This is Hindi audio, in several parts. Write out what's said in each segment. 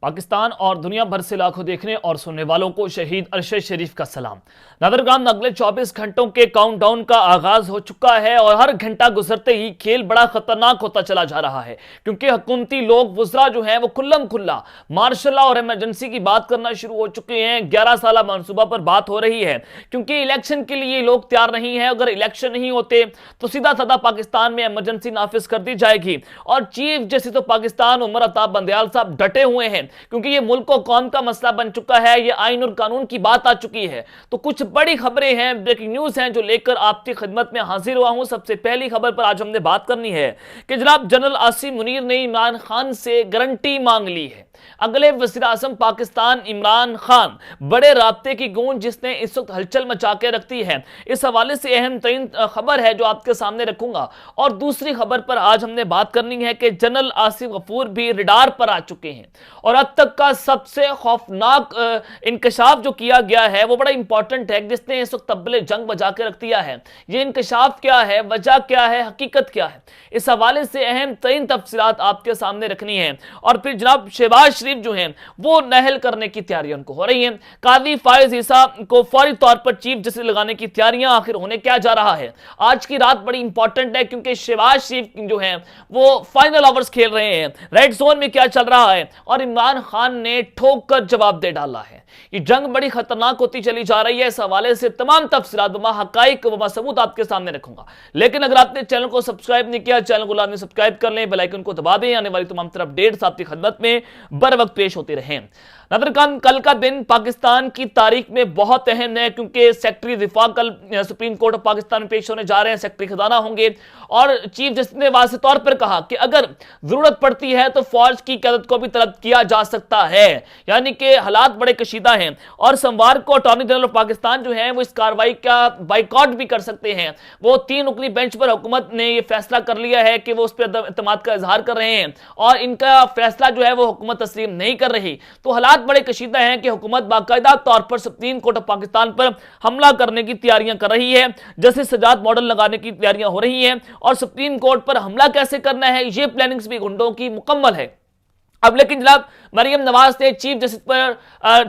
पाकिस्तान और दुनिया भर से लाखों देखने और सुनने वालों को शहीद अरशद शरीफ का सलाम। नजरगाम में अगले 24 घंटों के काउंटडाउन का आगाज हो चुका है और हर घंटा गुजरते ही खेल बड़ा खतरनाक होता चला जा रहा है, क्योंकि हुकूमती लोग वुज़रा जो हैं वो खुल्लम खुल्ला मार्शल लॉ और इमरजेंसी की बात करना शुरू हो चुके हैं। 11 साल मनसूबा पर बात हो रही है, क्योंकि इलेक्शन के लिए लोग तैयार नहीं है। अगर इलेक्शन नहीं होते तो सीधा साधा पाकिस्तान में इमरजेंसी नाफिज कर दी जाएगी। और चीफ जस्टिस तो पाकिस्तान उमर अताब बंदयाल साहब डटे हुए हैं, क्योंकि ये मुल्क और कौम का मसला बन चुका है, ये आइन और कानून की बात आ चुकी है। तो कुछ बड़ी खबरें हैं, ब्रेकिंग न्यूज हैं, जो लेकर आपकी खिदमत में हाजिर हुआ हूं। सबसे पहली खबर पर आज हमने बात करनी है कि जनाब जनरल आसिम मुनीर ने इमरान खान से गारंटी मांग ली है। अगले वज़ीर आज़म पाकिस्तान इमरान खान, बड़े राब्ते की गूंज जिसने इस वक्त हलचल मचा के रखती है। इस हवाले से अहम तरीन खबर है जो आपके सामने रखूंगा। और दूसरी खबर पर आज हमने बात करनी है कि जनरल आसिफ गफूर भी रडार पर आ चुके हैं और अब तक का सबसे खौफनाक इंकशाफ जो किया गया है वो बड़ा इंपॉर्टेंट है, जिसने इस वक्त तब्बले जंग बजा के रख दिया है। ये इंकशाफ क्या है, वजह क्या है, हकीकत क्या है, इस हवाले से अहम तरीन तफसीलात आपके सामने रखनी है। और फिर जनाब शहबाज शरीफ जो हैं वो नहल करने की तैयारियां उनको हो रही हैं। काजी फायज ईसा को फौरी तौर पर चीफ जस्टिस लगाने की तैयारियां आखिर होने क्या जा रहा है। आज की रात बड़ी इंपॉर्टेंट है, क्योंकि शहबाज शरीफ जो हैं वो फाइनल ओवर्स खेल रहे हैं। रेड जोन में क्या चल रहा है और इमरान खान ने ठोक कर जवाब दे डाला है। ये जंग बड़ी खतरनाक होती चली जा रही है। इस हवाले से तमाम तफसीलात वमा हकाइक वमा सबूत आपके सामने रखूंगा। लेकिन अगर आपने चैनल को सब्सक्राइब नहीं किया, चैनल को लाजमी सब्सक्राइब कर लें, बेल आइकन को दबा दें, आने वाली तमाम तरह अपडेट्स आपकी खिदमत में बर वक्त पेश होते रहें। नदरखान, कल का दिन पाकिस्तान की तारीख में बहुत अहम है, क्योंकि सेक्रेटरी दिफा कल सुप्रीम कोर्ट ऑफ पाकिस्तान में पेश होने जा रहे हैं, सेक्रेटरी खजाना होंगे। और चीफ जस्टिस ने वाज़ेह तौर पर कहा कि अगर जरूरत पड़ती है तो फौज की क़यादत को भी तलब किया जा सकता है, यानी कि हालात बड़े कशीदा हैं। और सोमवार को अटॉर्नी जनरल ऑफ पाकिस्तान जो है वो इस कार्रवाई का बाइकआउट भी कर सकते हैं। वो 3 रुकनी बेंच पर हुकूमत ने यह फैसला कर लिया है कि वो उस पर एतमाद का इजहार कर रहे हैं और इनका फैसला जो है वो हुकूमत तस्लीम नहीं कर रही। तो हालात बड़े कशीदा हैं कि हुकूमत बाकायदा तौर पर सुप्रीम कोर्ट ऑफ पाकिस्तान पर हमला करने की तैयारियां कर रही है। जस्टिस सजाद मॉडल लगाने की तैयारियां हो रही हैं और सुप्रीम कोर्ट पर हमला कैसे करना है ये प्लानिंग्स भी गुंडों की मुकम्मल है। अब लेकिन जनाब मरियम नवाज ने चीफ जस्टिस पर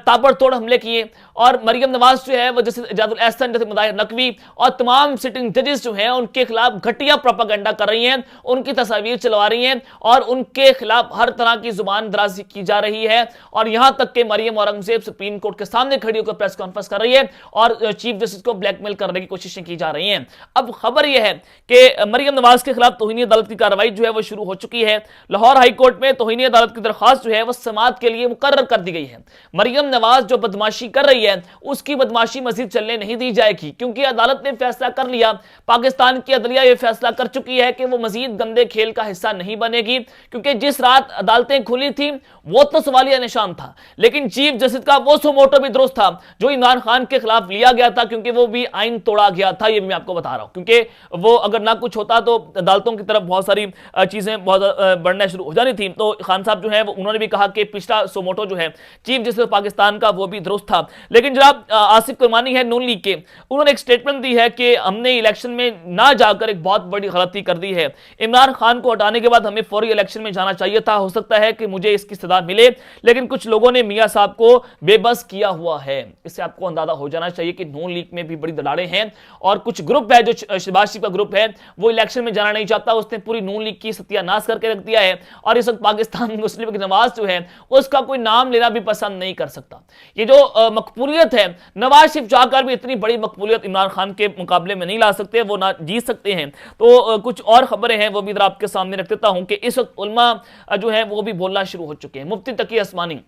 ताबड़तोड़ हमले किए और मरियम नवाज जो है वो जस्टिस इजाजुल एहसन, जस्टिस मुदाहिर नकवी और तमाम सिटिंग जजेस जो हैं उनके खिलाफ घटिया प्रोपेगेंडा कर रही हैं, उनकी तस्वीर चलवा रही हैं और उनके खिलाफ हर तरह की जुबान दराजी की जा रही है। और यहां तक कि मरियम औरंगजेब सुप्रीम कोर्ट के सामने खड़ी होकर प्रेस कॉन्फ्रेंस कर रही है और चीफ जस्टिस को ब्लैकमेल करने की कोशिशें की जा रही हैं। अब खबर यह है कि मरियम नवाज के खिलाफ तौहीन अदालत की कार्रवाई जो है वो शुरू हो चुकी है। लाहौर हाई कोर्ट में तौहीन अदालत की दरख्वास्त जो है वो समाअत के लिए मुकर्रर कर दी गई है। मरियम नवाज जो बदमाशी कर रही है उसकी बदमाशी मजीद चलने नहीं दी जाएगी, क्योंकि अदालत ने फैसला कर लिया, पाकिस्तान की अदलिया ये फैसला कर चुकी है कि वो मजीद गंदे खेल का हिस्सा नहीं बनेगी। क्योंकि जिस रात अदालतें खुली थी वो तो सवालिया निशान था, लेकिन चीफ जस्टिस का वो सुमोटो भी दुरुस्त था जो इमरान खान के खिलाफ लिया गया था, क्योंकि वो भी आइन तोड़ा गया था। ये भी मैं आपको बता रहा हूं, क्योंकि वो अगर ना कुछ होता तो अदालतों की तरफ बहुत सारी चीजें बहुत बढ़ना शुरू हो जानी थी। तो खान साहब जो है उन्होंने भी कहा कि पिछला सोमोटो जो है चीफ जस्टिस पाकिस्तान का वो भी दुरुस्त था। लेकिन जनाब आसिफ कुरमानी है नून लीग के, उन्होंने एक स्टेटमेंट दी है कि हमने इलेक्शन में ना जाकर एक बहुत बड़ी गलती कर दी है। इमरान खान को हटाने के बाद हमें फौरी इलेक्शन में जाना चाहिए था। हो सकता है कि मुझे इसकी सजा मिले, लेकिन कुछ लोगों ने मियां साहब को बेबस किया हुआ है। इससे आपको अंदाजा हो जाना चाहिए कि नून लीग में भी बड़ी दलाड़े हैं और कुछ ग्रुप है जो शहबाज शरीफ का ग्रुप है वो इलेक्शन में जाना नहीं चाहता। उसने पूरी नून लीग की सत्यानाश करके रख दिया है और इस वक्त पाकिस्तान मुस्लिम लीग नवाज जो है उसका कोई नाम लेना भी पसंद नहीं कर सकता। ये जो मकबूलियत है, नवाज शरीफ चाहकर भी इतनी बड़ी मकबूलियत इमरान खान के मुकाबले में नहीं ला सकते, वो ना जीत सकते हैं। तो कुछ और खबरें हैं वो भी आपके सामने रख देता हूं कि इस वक्त उलमा जो है वो भी बोलना शुरू हो चुके हैं। मुफ्ती तकी उस्मानी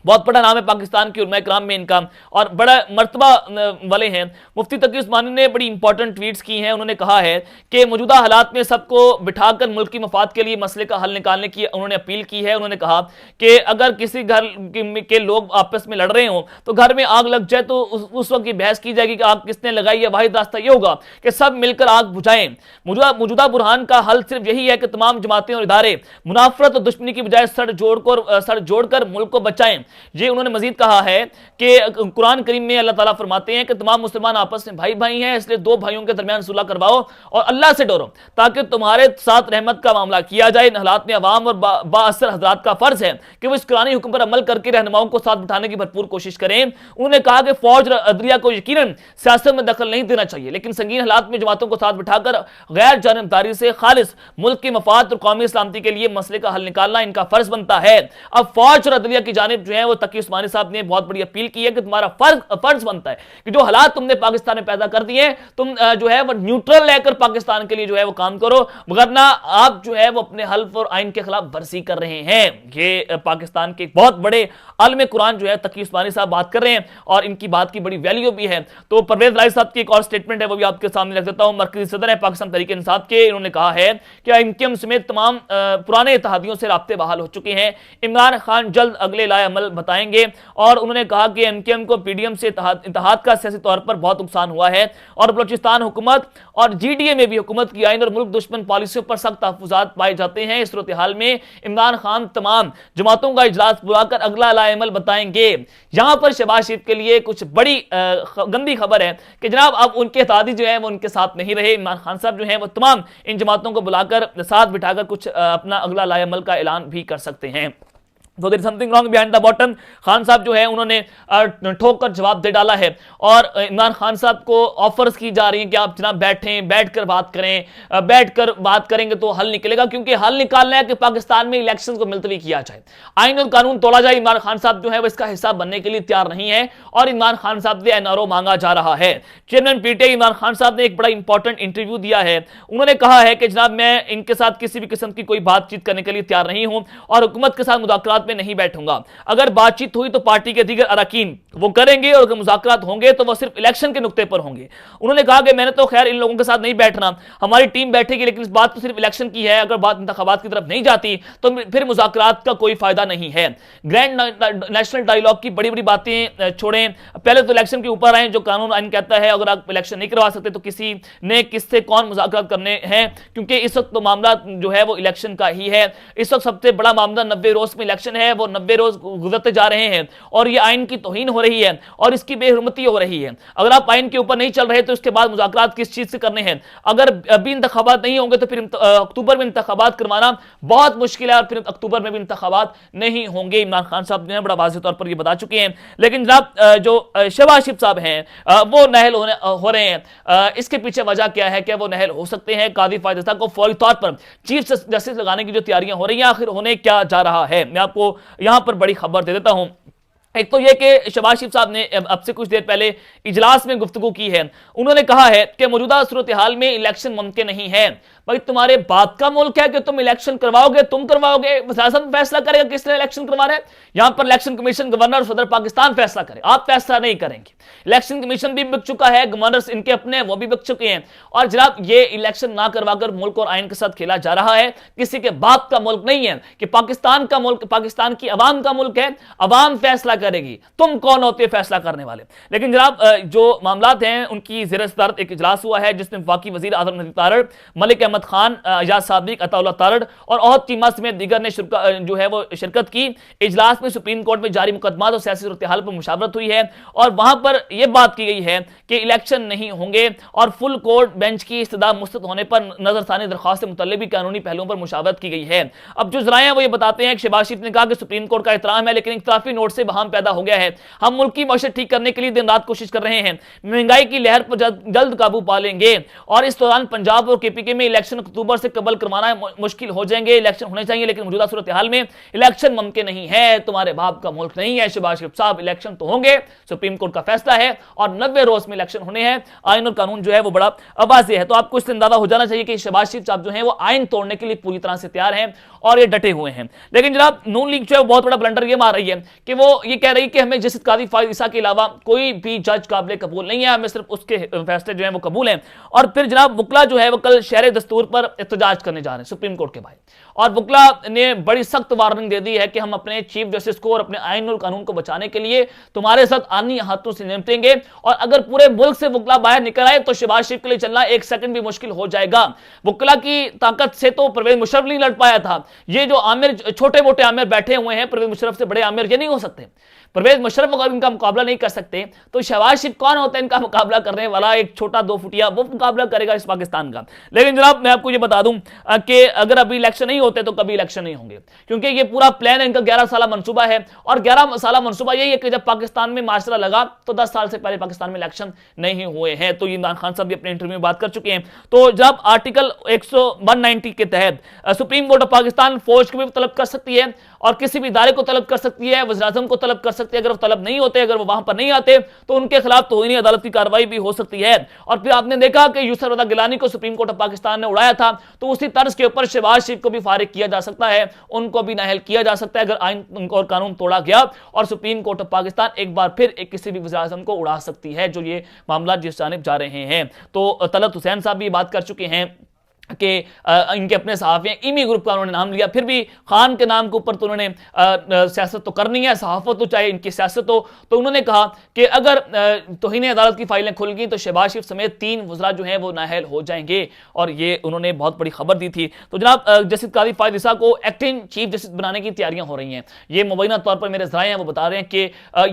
बहुत बड़ा नाम है पाकिस्तान के उलमा इकराम में इनका और बड़ा मर्तबा वाले हैं। मुफ्ती तकी उस्मानी ने बड़ी इंपॉर्टेंट ट्वीट्स की हैं। उन्होंने कहा है कि मौजूदा हालात में सबको बिठाकर मुल्क की मफाद के लिए मसले का हल निकालने की उन्होंने अपील की है। उन्होंने कहा कि अगर किसी घर के लोग आपस में लड़ रहे हों तो घर में आग लग जाए तो उस वक्त की बहस की जाएगी कि आग किसने लगाई है। वाहिद रास्ता यह होगा कि सब मिलकर आग बुझाएं। मौजूदा बुरहान का हल सिर्फ यही है कि तमाम जमातें और इदारे मुनाफरत और दुश्मनी की बजाय सर जोड़कर मुल्क को बचाएं। ये उन्होंने मजीद कहा है कि कुरान करीम में अल्लाह ताला फरमाते हैं कि तमाम मुसलमान आपस में भाई भाई हैं, इसलिए दो भाइयों के दरमियान सुलह करवाओ और अल्लाह से डरो ताकि तुम्हारे साथ रहमत का मामला किया जाए। इन हालात में अवाम और बाअसर हजरात का फर्ज है कि वो इस कुरानी हुक्म पर अमल करके रहनुमाओं को साथ बिठाने की भरपूर कोशिश करें। उन्होंने कहा कि फौज और अदलिया को यकीनन सियासत में दखल नहीं देना चाहिए, लेकिन संगीन हालात में जमातों को साथ बिठाकर गैर जानबदारी से खालिस मुल्क की मफाद और कौमी सलामती के लिए मसले का हल निकालना इनका फर्ज बनता है। अब फौज और अदलिया की जानिब जो है वो तकी उस्मानी साहब ने बहुत बड़ी अपील की है कि तुम्हारा फर्ज बनता है कि जो हालात तुमने पाकिस्तान में पैदा कर दिए तुम जो है वो न्यूट्रल रहकर पाकिस्तान के लिए जो है वो काम करो, वरना आप जो है वो अपने हल्फ और आइन के खिलाफ वर्जी कर रहे हैं। ये पाकिस्तान के बहुत बड़े आलिम कुरान जो है तकी उस्मानी साहब बात कर रहे हैं और इनकी बात की बड़ी वैल्यू भी है। तो परवेज राय साहब की एक और स्टेटमेंट है वो भी आपके सामने रख देता हूं। मरकजी सदर है पाकिस्तान तहरीक इंसाफ के, इन्होंने कहा है कि एमकेएम समेत तमाम पुराने इत्तेहादियों से राब्ते बहाल हो चुके हैं। इमरान खान जल्द अगले लाए अमल बताएंगे और उन्होंने कहा कि एमकेएम को पीडीएम से इत्तेहाद का सियासी तौर पर बहुत नुकसान हुआ है और बलूचिस्तान हुकूमत और जीडीए में भी हुकूमत की आइन और मुल्क दुश्मन पॉलिसियों पर सख्त तहफुजात पाए जाते हैं। इस सूरत हाल में इमरान खान तमाम जमातों का इजलास बुलाकर अगला लाए अमल बताएंगे। यहां पर शहबाज शरीफ के लिए कुछ बड़ी गंदी खबर है कि जनाब अब उनके इत्तेहादी जो है वो उनके साथ नहीं रहे। इमरान खान साहब जो है वो तमाम इन जमातों को बुलाकर साथ बिठाकर कुछ अपना अगला लाए अमल का ऐलान भी कर सकते हैं। तो there something wrong behind the bottom. Khan साहब जो है उन्होंने ठोक कर जवाब दे डाला है और इमरान खान साहब को ऑफर्स की जा रही हैं कि आप जनाब बैठें, बैठकर बात करें, बैठकर बात करेंगे तो हल निकलेगा, क्योंकि हल निकालना है कि पाकिस्तान में इलेक्शंस को मुलतवी किया जाए, आइन और कानून तोड़ा जाए। इमरान खान साहब जो है वो इसका हिस्सा बनने के लिए तैयार नहीं है और इमरान खान साहब से एनआरओ मांगा जा रहा है। चेयरमैन पीटीआई इमरान खान साहब ने एक बड़ा इंपॉर्टेंट इंटरव्यू दिया है। उन्होंने कहा है कि जनाब मैं इनके साथ किसी भी किस्म की कोई बातचीत करने के लिए तैयार नहीं हूं और हुकूमत के साथ मुज़ाकरात में नहीं बैठूंगा। अगर बातचीत हुई तो पार्टी के दीगर अरकान वो करेंगे और अगर मुज़ाकरात होंगे तो वो सिर्फ इलेक्शन के नुक्ते पर होंगे। उन्होंने कहा कि मैंने तो खैर इन लोगों के साथ नहीं बैठना, हमारी टीम बैठेगी, लेकिन इस बात तो सिर्फ इलेक्शन की है। अगर बात इंतखाबात की तरफ नहीं जाती तो फिर मुज़ाकरात का कोई फायदा नहीं है। ग्रैंड नेशनल डायलॉग की बड़ी बड़ी बातें छोड़ें, पहले तो इलेक्शन के ऊपर आए। जो कानून आइन कहता है अगर आप इलेक्शन नहीं करवा सकते तो किसी ने किससे कौन मुज़ाकरात करने हैं, क्योंकि इस वक्त तो मामला जो है वो इलेक्शन का ही है। इस वक्त सबसे बड़ा मामला 90 रोज में इलेक्शन है, वो 90 रोज गुजरते जा रहे हैं और ये आइन की तौहीन हो रही है और इसकी बेहुरमती हो रही है। अगर आप आइन के ऊपर नहीं चल रहे तो उसके बाद मुज़ाकरात किस चीज से करने हैं? अगर अभी इंतखाबात नहीं होंगे तो फिर अक्टूबर में इंतखाबात करवाना बहुत मुश्किल है और फिर अक्टूबर में भी इंतखाबात नहीं होंगे। इमरान खान साहब जो है बड़ा वाज़ेह तौर पर ये बता चुके हैं। लेकिन जनाब जो शहबाज शरीफ साहब हैं वो नहल हो रहे हैं। इसके पीछे वजह क्या है? क्या वो नहल हो सकते हैं? कादी फायदा को फौरी तौर पर चीफ जस्टिस लगाने की जो तैयारियां हो रही हैं, आखिर होने क्या जा रहा है? मैं आपको यहां पर बड़ी खबर दे देता हूं। एक तो यह कि शहबाज शरीफ साहब ने अब से कुछ देर पहले इजलास में गुफ्तगू की है। उन्होंने कहा है कि मौजूदा सूरत हाल में इलेक्शन मुमकिन नहीं है। भाई तुम्हारे बात का मुल्क है कि तुम इलेक्शन करवाओगे, तुम करवाओगे, सियासत फैसला करेगा किसने इलेक्शन करवा रहे हैं। यहां पर इलेक्शन कमीशन, गवर्नर और सदर पाकिस्तान फैसला करे, आप फैसला नहीं करेंगे। इलेक्शन कमीशन भी बिक चुका है, गवर्नर्स इनके अपने वो भी बिक चुके हैं और जनाब ये इलेक्शन ना करवाकर मुल्क और आइन के साथ खेला जा रहा है। किसी के बाप का मुल्क नहीं है कि पाकिस्तान का मुल्क, पाकिस्तान की अवाम का मुल्क है, अवाम फैसला करेगी, तुम कौन होते फैसला करने वाले। लेकिन जनाब जो मामलात हैं उनकी ज़ेर सदारत एक इजलास हुआ है जिसमें वफाकी वज़ीर आज़म नज़ीर तारड़, मलिक अहमद खान, एजाज सादिक, अताउल्लाह तारड़ और अहद चीमा समेत दीगर ने जो है वो शिरकत की। इजलास में सुप्रीम कोर्ट में जारी मुकदमात और सियासी सूरत हाल पर मुशावरत हुई है और वहां पर यह बात की गई है कि इलेक्शन नहीं होंगे और फुल कोर्ट बेंच की इस्तदा मुस्तद होने पर नजरसानी दरख्वास्त से मुतल्लिक कानूनी पहलुओं पर मुशावरत की गई है। अब जो जराए हैं वो ये बताते हैं कि शहबाज शरीफ ने कहा कि सुप्रीम कोर्ट का एहतराम है, लेकिन इख्तिलाफी नोट से बहम पैदा हो गया है। हम मुल्क की मईशत ठीक करने के लिए दिन रात कोशिश कर रहे हैं, महंगाई की लहर पर जल्द काबू पा लेंगे और इस दौरान पंजाब और केपीके में इलेक्शन अक्टूबर से कबल करवाना मुश्किल हो जाएंगे। इलेक्शन होने चाहिए लेकिन मौजूदा सूरत हाल में इलेक्शन मुमकिन नहीं है। तुम्हारे बाप का मुल्क नहीं है शहबाज शरीफ साहब, इलेक्शन तो होंगे, सुप्रीम कोर्ट का फैसला है और 90 रोज में इलेक्शन होने हैं। आइन और कानून जो है वो बड़ा वाज़ेह है। तो आपको इससे अंदाजा हो जाना चाहिए कि शहबाज शरीफ साहब जो है वो आइन तोड़ने के लिए पूरी तरह से तैयार हैं और ये डटे हुए हैं। लेकिन जनाब नून लीग जो है बहुत बड़ा ब्लंडर ये मार रही है कि वो ये कह रही है कि हमें जस्टिस कादी फायद ईसा के अलावा कोई भी जज काबिल कबूल नहीं है, हमें सिर्फ उसके फैसले जो है वो कबूल हैं। और फिर जनाब वकला जो है वो कल शहर दस्तूर पर एहतजाज करने जा रहे हैं सुप्रीम कोर्ट के भाई। और वकला ने बड़ी सख्त वार्निंग दे दी है कि हम अपने चीफ जस्टिस को और अपने आइन और कानून को बचाने के लिए तुम्हारे साथ आनी हाथों से निपटेंगे, और अगर पूरे मुल्क से वकला बाहर निकल आए तो शहबाज शरीफ के लिए चलना एक सेकंड भी मुश्किल हो जाएगा। वकला की ताकत से तो परवेज मुशर्रफ नहीं लड़ पाया था, ये जो आमिर छोटे मोटे आमिर बैठे हुए हैं परवेज मुशर्रफ से बड़े आमिर ये नहीं हो सकते। परवेज मुशर्रफ अगर इनका मुकाबला नहीं कर सकते तो शहबाज शरीफ कौन होता है इनका मुकाबला करने वाला, एक छोटा 2 फुटिया, वो मुकाबला करेगा इस पाकिस्तान का। लेकिन जनाब मैं आपको ये बता दूं कि अगर अभी इलेक्शन नहीं होते तो कभी इलेक्शन नहीं होंगे, क्योंकि ये पूरा प्लान इनका 11 साल मंसूबा है। और 11 साल मंसूबा यही है कि जब पाकिस्तान में माशरा लगा तो 10 साल से पहले पाकिस्तान में इलेक्शन नहीं हुए हैं। तो इमरान खान साहब भी अपने इंटरव्यू में बात कर चुके हैं। तो जब आर्टिकल 190 के तहत सुप्रीम कोर्ट ऑफ पाकिस्तान फौज को भी तलब कर सकती है और किसी भी इदारे को तलब कर सकती है, वज़ीर-ए-आज़म को तलब कर सकती है। अगर वो तलब नहीं होते, अगर वो वहां पर नहीं आते तो उनके खिलाफ तौहीन अदालत की कार्रवाई भी हो सकती है। और फिर आपने देखा कि यूसुफ रज़ा गिलानी को सुप्रीम कोर्ट ऑफ पाकिस्तान ने उड़ाया था, तो उसी तर्ज के ऊपर शहबाज शरीफ को भी फारिग किया जा सकता है, उनको भी नाअहल किया जा सकता है अगर आइन और कानून तोड़ा गया। और सुप्रीम कोर्ट ऑफ पाकिस्तान एक बार फिर किसी भी वज़ीर-ए-आज़म को उड़ा सकती है, जो ये मामला जिस जानिब जा रहे हैं। तो तलत हुसैन साहब भी बात कर चुके हैं कि इनके अपने सहाफ़ी इमी ग्रुप का उन्होंने नाम लिया, फिर भी खान के नाम के ऊपर तो उन्होंने सियासत तो करनी है, सहाफ़त तो चाहे इनकी सियासत हो। तो उन्होंने कहा कि अगर तौहीन अदालत की फाइलें खुल गई तो शहबाज शरीफ समेत 3 वज़रा जो हैं वो नाअहल हो जाएंगे, और ये उन्होंने बहुत बड़ी खबर दी थी। तो जनाब जस्टिस कादी फायद ईसा को एक्टिंग चीफ जस्टिस बनाने की तैयारियां हो रही हैं। ये मुबैना तौर पर मेरे ज़राए हैं वो बता रहे हैं कि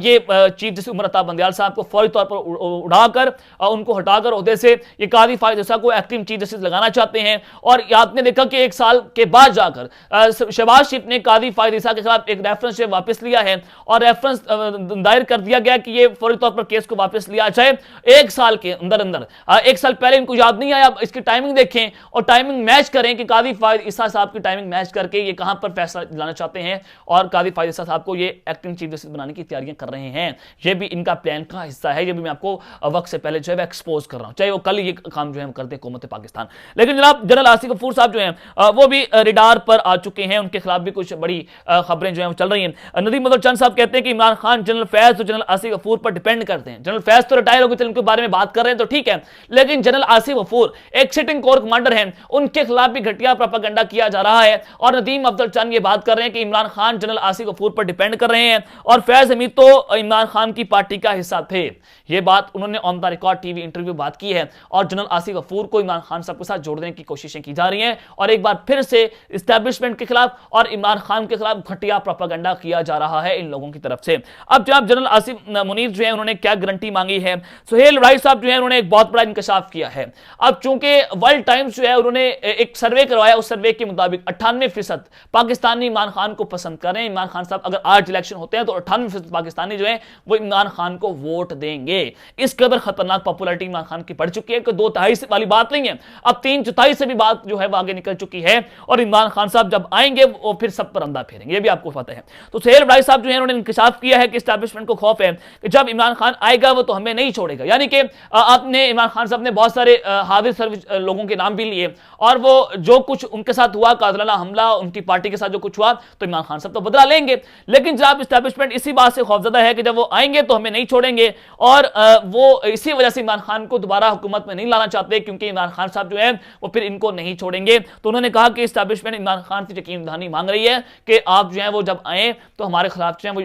ये चीफ जस्टिस उमर अता बंदियाल साहब को फौरी तौर पर उड़ाकर उनको हटाकर ओहदे से ये कादी फायद ईसा को एक्टिंग चीफ जस्टिस लगाना चाहते हैं। और आपने देखा कि 1 साल के बाद जाकर शहबाज शरीफ ने कादी फायद ईसा के खिलाफ एक रेफरेंस से वापस लिया है, और रेफरेंस दायर कर दिया गया कि ये फौरी तौर पर केस को वापस लिया जाए 1 साल के अंदर अंदर। 1 साल पहले इनको याद नहीं आया, इसकी टाइमिंग देखें और टाइमिंग मैच करें कि कादी फायद ईसा साहब की टाइमिंग मैच करके ये कहां पर फैसला लाना चाहते हैं, और कादी फायद ईसा साहब को ये एक्टिंग चीफ जस्टिस बनाने की तैयारियां कर रहे हैं। ये भी इनका प्लान का हिस्सा है, ये भी मैं आपको वक्त से पहले जो है एक्सपोज कर रहा हूं, चाहे वो कल ये काम जो है करते हुकूमत पाकिस्तान। लेकिन जनाब जनरल आसिफ गफूर साहब जो हैं वो भी रिडार पर आ चुके हैं, उनके खिलाफ भी कुछ बड़ी खबरें जो हैं वो चल रही हैं। नदीम अदल चंद साहब कहते हैं कि इमरान खान जनरल फैज और जनरल आसिफ गफूर पर डिपेंड करते हैं। जनरल फैज तो रिटायर हो गए, उनके बारे में बात कर रहे हैं तो ठीक है, लेकिन जनरल आसिफ गफूर एक सिटिंग कोर कमांडर हैं, उनके खिलाफ भी घटिया प्रोपेगेंडा किया जा रहा है। और नदीम अफजल चंद ये बात कर रहे हैं कि इमरान खान जनरल आसिफ गफूर पर डिपेंड कर रहे हैं, और फैज हमीद तो इमरान खान की पार्टी का हिस्सा थे। ये बात उन्होंने on the record TV interview बात की है, और जनरल आसिफ गफूर को इमरान खान साहब के साथ जोड़ने की कोशिशें की जा रही हैं, और एक बार फिर से एस्टैब्लिशमेंट के खिलाफ और इमरान खान के खिलाफ घटिया प्रोपेगेंडा किया जा रहा है इन लोगों की तरफ से। अब जनाब जनरल आसिफ मुनीर जो है उन्होंने क्या गारंटी मांगी है, सुहेल राइस साहब जो है उन्होंने एक बहुत बड़ा इंकशाफ किया है। अब चूंकि वर्ल्ड टाइम्स जो है उन्होंने एक सर्वे करवाया, उस सर्वे के मुताबिक 98% पाकिस्तानी इमरान खान को पसंद कर रहे हैं। इमरान खान साहब अगर आज इलेक्शन होते हैं तो 98% पाकिस्तानी जो है वो इमरान खान को वोट देंगे। इस कदर खतरनाक पॉपुलैरिटी इमरान खान की बढ़ चुकी है कि 2/3 वाली बात नहीं है, अब 3/4 से भी बात जो है वो आगे निकल चुकी है, और इमरान खान साहब जब आएंगे वो फिर सब पर अंधा फेरेंगे, ये भी आपको पता है। तो सुहेल राइस साहब जो है उन्होंने इंकशाफ किया है कि एस्टैब्लिशमेंट को खौफ है कि जब इमरान खान आएगा वो तो हमें नहीं छोड़ेगा। यानी कि आपने इमरान खान साहब ने बहुत सारे हाजिर सर्विस लोगों के नाम भी लिए, और वो जो कुछ उनके साथ हुआ कातिलाना हमला, उनकी पार्टी के साथ जो कुछ हुआ, तो इमरान खान साहब तो बदला लेंगे। लेकिन जब एस्टैब्लिशमेंट इसी बात से खौफजदा है कि जब वो आएंगे तो हमें नहीं छोड़ेंगे, और वो इसी वजह से इमरान खान को दोबारा हुकूमत में नहीं लाना चाहते, क्योंकि इमरान खान साहब जो है वो फिर इनको नहीं छोड़ेंगे। तो उन्होंने कहा कि एस्टैब्लिशमेंट इमरान खान से यकीन दहानी मांग रही है कि आप जो है वो जब आए तो हमारे खिलाफ जो है वो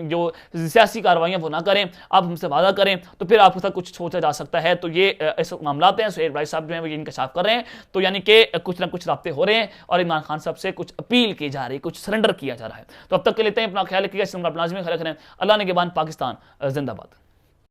जो सियासी कार्रवाइयां वो ना करें, आप हमसे वादा करें, तो फिर आपके साथ कुछ सोचा जा सकता है। तो ये ऐसे मामला हैं, सुहेल राइस साहब जो है वो ये इंकशाफ कर रहे हैं। तो यानी कि कुछ ना कुछ राब्ते हो रहे हैं, और इमरान खान साहब से कुछ अपील की जा रही है, कुछ सरेंडर किया जा रहा है। तो अब तक के लेते हैं, अपना ख्याल रखिएगा, ख्याल रखें। अल्लाह ने के बाद पाकिस्तान जिंदाबाद।